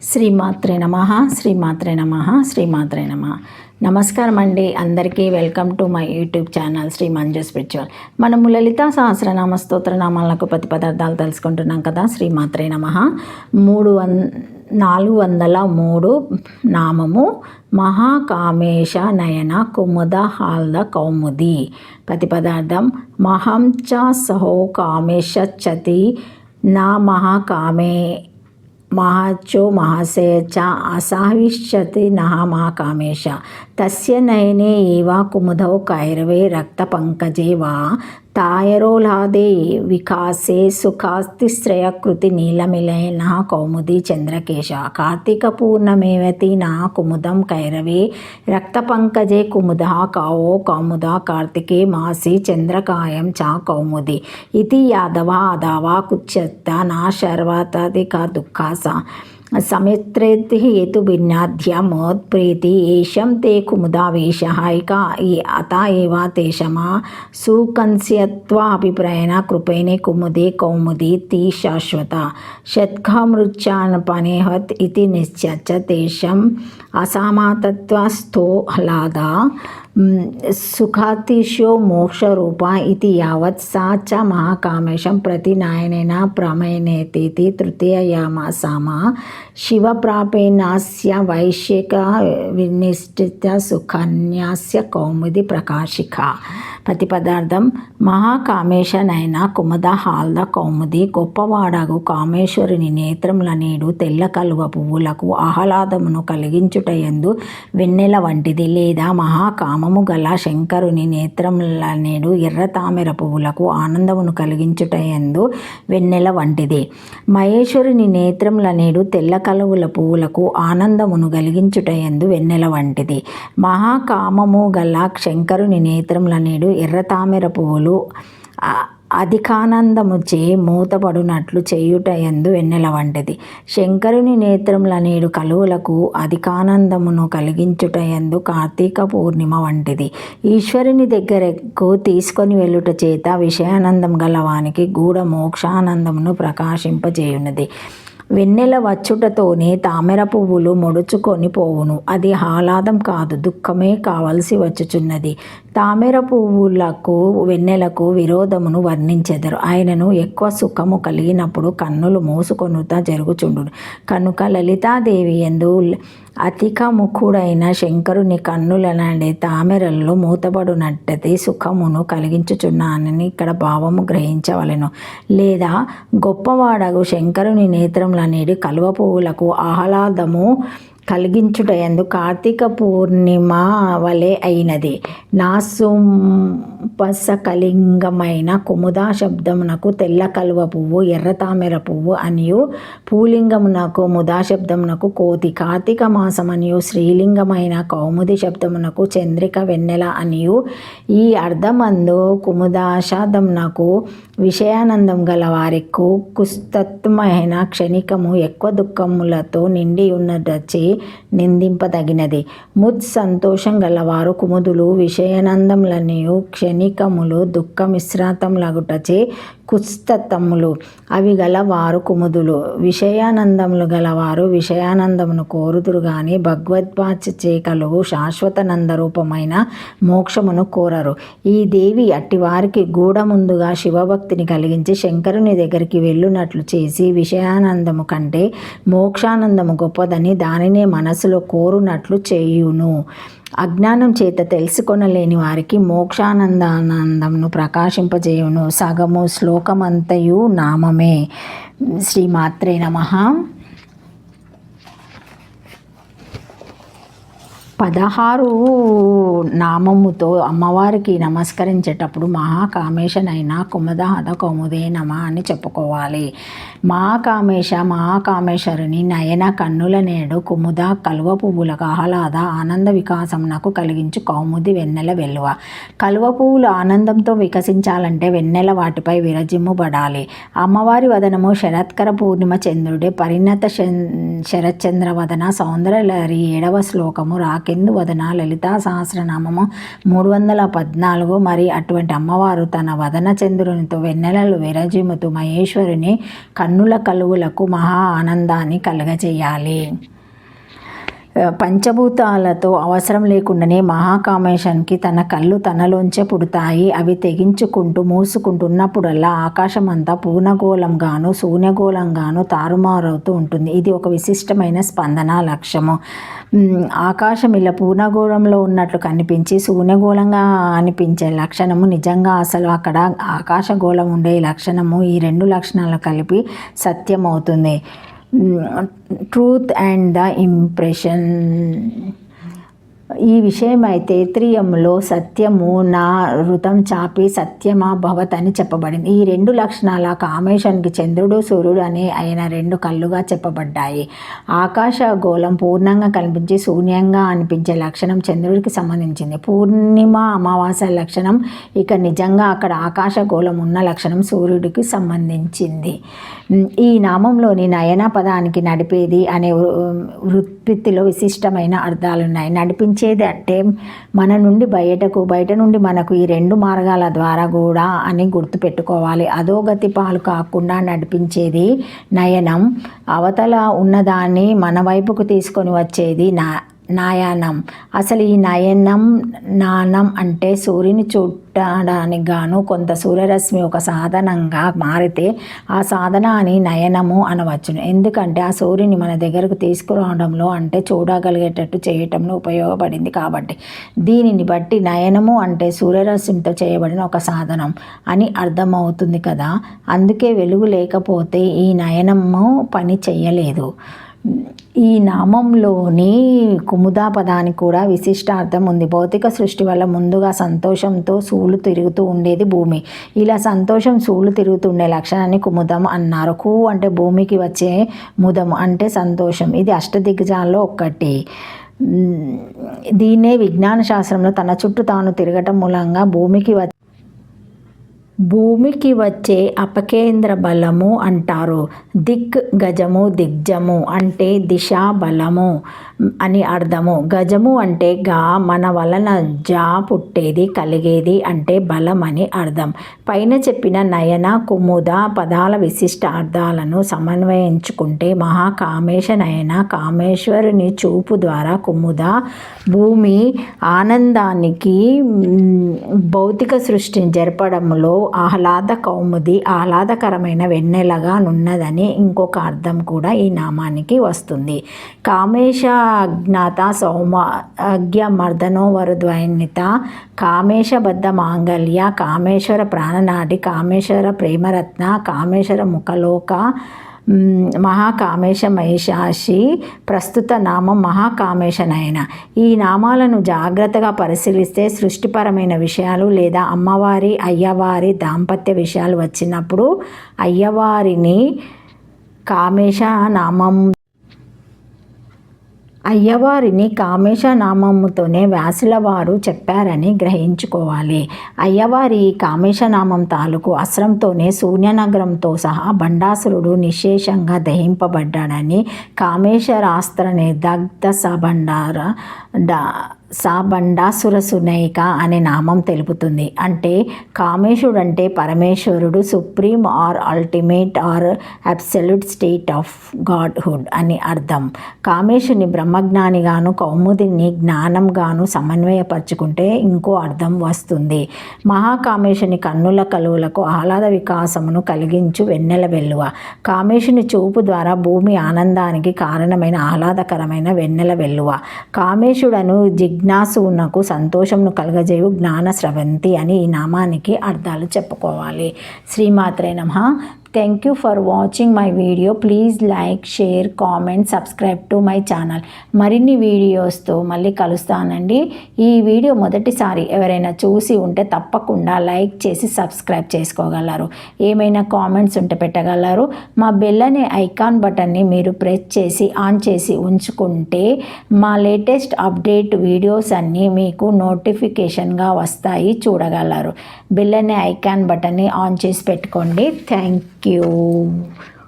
శ్రీమాత్రే నమః శ్రీమాత్రే నమః శ్రీమాత్రే నమః. నమస్కారం అండి అందరికీ. Welcome to my YouTube channel Sri Manju spiritual. మనము లలితా సహస్రనామ స్తోత్ర నామాలకు ప్రతి పదార్థాలు తెలుసుకుంటున్నాం కదా. శ్రీమాత్రే నమః. 403 నామము మహాకామేశ నయన కుముద హాల్ద కౌముది. ప్రతి పదార్థం మహం చ సహో కామేశతి నా మహాకామే మహాచో మహాశయ చ అసావిష్యతి నః మహాకామేశ తస్య నయనే ఏవ కుముదౌ కైరవే రక్తపంకజే వా తాయరోలాదే వికాసే సుఖాస్తిశ్రయకృతి నీలమిలన కౌముది చంద్రకేశ కార్తీక పూర్ణమేవతి నా కుముదం కైరవే రక్తపంకజే కుముద కావో కౌముద కార్తికే మాసి చంద్రకాయం చ కౌముది ఇది యాదవ అదావా కుచ్యత్త నా శర్వతాధిక దుఃఖాస సమిత్రేతి హేతు భిన్నాధ్యమోత్ప్రీతి ఏషం తే కుముదావేశ ఇక అత ఏవ తేషమా సుకన్స్యత్వ అభిప్రాయణ కృపేణే కుముదే కౌముది తి శాశ్వత షట్కమృత్యానపనేహత్ ఇది నిశ్చయ తేషం అసమాతత్వస్థో హ్లాద సుఖాతిశో మోక్షరూప ఇది యావత్ సా చ మహాకామేశం ప్రతి నాయనేన ప్రమేణేతి తృతీయయామాసామ శివప్రాపేణాస్య వైశ్యక వినిష్ఠిత సుకన్యాస్య కౌముది ప్రకాశిక. ప్రతి పదార్థం మహాకామేశ నయన కుముద హాల్ద కౌముది. గొప్పవాడగు కామేశ్వరుని నేత్రముల నేడు తెల్ల కలువ పువ్వులకు ఆహ్లాదమును కలిగించుటయందు వెన్నెల వంటిది. లేదా మహాకామము గల శంకరుని నేత్రముల నేడు ఎర్ర తామెర పువ్వులకు ఆనందమును కలిగించుటయందు వెన్నెల వంటిది. మహేశ్వరుని నేత్రముల నేడు తెల్ల కలువల పువ్వులకు ఆనందమును కలిగించుటయందు వెన్నెల వంటిది. మహాకామము గల శంకరుని నేత్రముల నేడు ఎర్ర తామెర పువ్వులు అధికానందముచే మూతపడునట్లు చేయుటయందు వెన్నెల వంటిది. శంకరుని నేత్రముల నేడు కలువులకు అధికానందమును కలిగించుటయందు కార్తీక పూర్ణిమ వంటిది. ఈశ్వరుని దగ్గరకు తీసుకొని వెళ్ళుట చేత విషయానందం గలవానికి గూఢ మోక్షానందమును ప్రకాశింపజేయున్నది. వెన్నెల వచ్చుటతోనే తామెర పువ్వులు ముడుచుకొని పోవును. అది ఆహ్లాదం కాదు, దుఃఖమే కావలసి వచ్చుచున్నది. తామెర పువ్వులకు వెన్నెలకు విరోధమును వర్ణించెదరు. ఆయనను ఎక్కువ సుఖము కలిగినప్పుడు కన్నులు మూసుకొనుట జరుగుచుండును. కనుక లలితాదేవి యందు అధిక ముఖుడైన శంకరుని కన్నులనండి తామెరల్లో మూతబడునట్టది సుఖమును కలిగించుచున్నానని ఇక్కడ భావము గ్రహించవలెను. లేదా గొప్పవాడగు శంకరుని నేత్రములనేది కలువ పువ్వులకు ఆహ్లాదము కలిగించుటయందు కార్తీక పూర్ణిమ వలె అయినది. నాసుపసకలింగమైన కుముద శబ్దమునకు తెల్ల కలువ పువ్వు, ఎర్ర తామెర పువ్వు అనియు, పూలింగమునకు ముదా శబ్దమునకు కోతి, కార్తీక మాసమనియు, శ్రీలింగమైన కౌముది శబ్దమునకు చంద్రిక వెన్నెల అనియు. ఈ అర్థమందు కుముదాశబ్దమునకు విషయానందం గల వారికి కుస్తత్వమైన క్షణికము ఎక్కువ దుఃఖములతో నిండి ఉన్నదచి నిందింపదగినది. ముద్ సంతోషం గలవారు కుముదులు విషయానందములనియు క్షణికములు దుఃఖ మిశ్రాతములగుటచే కుస్తతములు అవి గలవారు కుముదులు. విషయానందములు గలవారు విషయానందమును కోరుదురు గాని భగవద్వాచే కలుగు శాశ్వత నందరూపమైన మోక్షమును కోరరు. ఈ దేవి అట్టివారికి గూఢముందుగా శివభక్తిని కలిగించి శంకరుని దగ్గరికి వెళ్ళునట్లు చేసి విషయానందము కంటే మోక్షానందము గొప్పదని దానినే మనసులో కోరునట్లు చేయును. అజ్ఞానం చేత తెలుసుకొనలేని వారికి మోక్షానందానందమును ప్రకాశింపజేయును. సగము శ్లోకమంతయు నామమే. శ్రీమాత్రే నమః. 16 నామముతో అమ్మవారికి నమస్కరించేటప్పుడు మహాకామేశనైనా కుముదహద కౌముదే నమ అని చెప్పుకోవాలి. మహాకామేశ్వరుని నయన కన్నుల నేడు కుముద కలువ పువ్వులకు ఆహ్లాద ఆనంద వికాసమునకు కలిగించు కౌముది వెన్నెల వెల్లువ. కలువ పువ్వులు ఆనందంతో వికసించాలంటే వెన్నెల వాటిపై విరజిమ్ముబడాలి. అమ్మవారి వదనము శరత్కర పూర్ణిమ చంద్రుడే. పరిణత శరత్చంద్ర వదన సౌందర్యలహరి 7వ శ్లోకము రాకెందు వదన లలితా సహస్రనామము 314. మరి అటువంటి అమ్మవారు తన వదన చంద్రునితో వెన్నెలలు విరజిమ్ముతూ మహేశ్వరుని కన్నుల కలువులకు మహా ఆనందాన్ని కలుగజేయాలి. పంచభూతాలతో అవసరం లేకుండానే మహాకామేశానికి తన కళ్ళు తనలోంచే పుడతాయి. అవి తెగించుకుంటూ మూసుకుంటున్నప్పుడల్లా ఆకాశమంతా పూర్ణగోళంగాను శూన్యగోళంగాను తారుమారవుతూ ఉంటుంది. ఇది ఒక విశిష్టమైన స్పందన లక్ష్యము. ఆకాశం ఇలా పూర్ణగోళంలో ఉన్నట్లు కనిపించి శూన్యగోళంగా అనిపించే లక్షణము నిజంగా అసలు అక్కడ ఆకాశగోళం ఉండే లక్షణము. ఈ రెండు లక్షణాలు కలిపి సత్యం అవుతుంది. Truth and the impression. ఈ విషయమై తైత్రీయంలో సత్యము నా ఋతం చాపి సత్యమా భవత్ అని చెప్పబడింది. ఈ రెండు లక్షణాల కామేశానికి చంద్రుడు సూర్యుడు అయిన రెండు కళ్ళుగా చెప్పబడ్డాయి. ఆకాశ గోళం పూర్ణంగా కనిపించి శూన్యంగా అనిపించే లక్షణం చంద్రుడికి సంబంధించింది. పూర్ణిమ అమావాస్య లక్షణం ఇక నిజంగా అక్కడ ఆకాశ గోళం ఉన్న లక్షణం సూర్యుడికి సంబంధించింది. ఈ నామంలోని నయన పదానికి నడిపేది అనే వృత్తిలో విశిష్టమైన అర్థాలున్నాయి. నడిపించేది అంటే మన నుండి బయటకు, బయట నుండి మనకు, ఈ రెండు మార్గాల ద్వారా కూడా అని గుర్తుపెట్టుకోవాలి. అధోగతి పాలు కాకుండా నడిపించేది నయనం. అవతల ఉన్నదాన్ని మన వైపుకు తీసుకొని వచ్చేది నయనం. అసలు ఈ నానం అంటే సూర్యుని చుట్టడానికి గాను కొంత సూర్యరశ్మి ఒక సాధనంగా మారితే ఆ సాధనాన్ని నయనము అనవచ్చును. ఎందుకంటే ఆ సూర్యుని మన దగ్గరకు తీసుకురావడంలో అంటే చూడగలిగేటట్టు చేయటంలో ఉపయోగపడింది కాబట్టి. దీనిని బట్టి నయనము అంటే సూర్యరశ్మితో చేయబడిన ఒక సాధనం అని అర్థమవుతుంది కదా. అందుకే వెలుగు లేకపోతే ఈ నయనము పని చెయ్యలేదు. ఈ నామంలోని కుముద పదానికి కూడా విశిష్టార్థం ఉంది. భౌతిక సృష్టి వల్ల ముందుగా సంతోషంతో సూలు తిరుగుతూ ఉండేది భూమి. ఇలా సంతోషం సూలు తిరుగుతుండే లక్షణాన్ని కుముదం అన్నారు. కు అంటే భూమికి వచ్చే, ముదము అంటే సంతోషం. ఇది అష్టదిగ్గజాల్లో ఒక్కటి. దీన్నే విజ్ఞాన శాస్త్రంలో తన చుట్టూ తాను తిరగటం మూలంగా భూమికి వచ్చే అపకేంద్ర బలము అంటారు. దిక్ గజము, దిగ్జము అంటే దిశా బలము అని అర్థము. గజము అంటే గా మన వలన జా పుట్టేది, కలిగేది అంటే బలం అని అర్థం. పైన చెప్పిన నయన కుముద పదాల విశిష్ట అర్థాలను సమన్వయించుకుంటే మహాకామేశ నయన కామేశ్వరుని చూపు ద్వారా కుముద భూమి ఆనందానికి భౌతిక సృష్టిని జరపడంలో ఆహ్లాద కౌముది ఆహ్లాదకరమైన వెన్నెలగా నున్నదని ఇంకొక అర్థం కూడా ఈ నామానికి వస్తుంది. కామేశ అజ్ఞాత సౌభాగ్య మర్దనో వరుద్వైనిత కామేశబద్ధ మాంగళ్య కామేశ్వర ప్రాణనాడి కామేశ్వర ప్రేమరత్న కామేశ్వర ముఖలోక మహాకామేశ మహిషాసి. ప్రస్తుత నామం మహాకామేశ నయన. ఈ నామాలను జాగ్రత్తగా పరిశీలిస్తే సృష్టిపరమైన విషయాలు లేదా అమ్మవారి అయ్యవారి దాంపత్య విషయాలు వచ్చినప్పుడు అయ్యవారిని కామేశ నామముతోనే వ్యాసుల వారు చెప్పారని గ్రహించుకోవాలి. అయ్యవారి కామేశనామం తాలూకు అస్త్రంతోనే శూన్యనగరంతో సహా బండాసురుడు నిశ్శేషంగా దహింపబడ్డాడని కామేశరాస్త్ర నిర్దగ్ధ సాబండాసురసునైక అనే నామం తెలుపుతుంది. అంటే కామేశుడంటే పరమేశ్వరుడు, supreme or ultimate or absolute state of godhood అని అర్థం. కామేశుని బ్రహ్మజ్ఞానిగాను కౌముదిని జ్ఞానంగాను సమన్వయపరుచుకుంటే ఇంకో అర్థం వస్తుంది. మహాకామేశుని కన్నుల కలువులకు ఆహ్లాద వికాసమును కలిగించు వెన్నెల వెల్లువ. కామేశుని చూపు ద్వారా భూమి ఆనందానికి కారణమైన ఆహ్లాదకరమైన వెన్నెల వెల్లువ. కామేశుడను జిజ్ఞాసునకు సంతోషంను కలగజేయు జ్ఞాన స్రవంతి అని ఈ నామానికి అర్థాలు చెప్పుకోవాలి. శ్రీమాత్రే నమః. Thank you for watching my video. Please like, share, comment, subscribe to my channel. మరిన్ని వీడియోస్తో మళ్ళీ కలుస్తానండి. ఈ వీడియో మొదటిసారి ఎవరైనా చూసి ఉంటే తప్పకుండా లైక్ చేసి సబ్స్క్రైబ్ చేసుకోగలరు. ఏమైనా కామెంట్స్ ఉంటే పెట్టగలరు. మా బెల్ అనే ఐకాన్ బటన్ని మీరు ప్రెస్ చేసి ఆన్ చేసి ఉంచుకుంటే మా లేటెస్ట్ అప్డేట్ వీడియోస్ అన్నీ మీకు నోటిఫికేషన్గా వస్తాయి, చూడగలరు. బెల్ అనే ఐకాన్ బటన్ని ఆన్ చేసి పెట్టుకోండి. Thank you.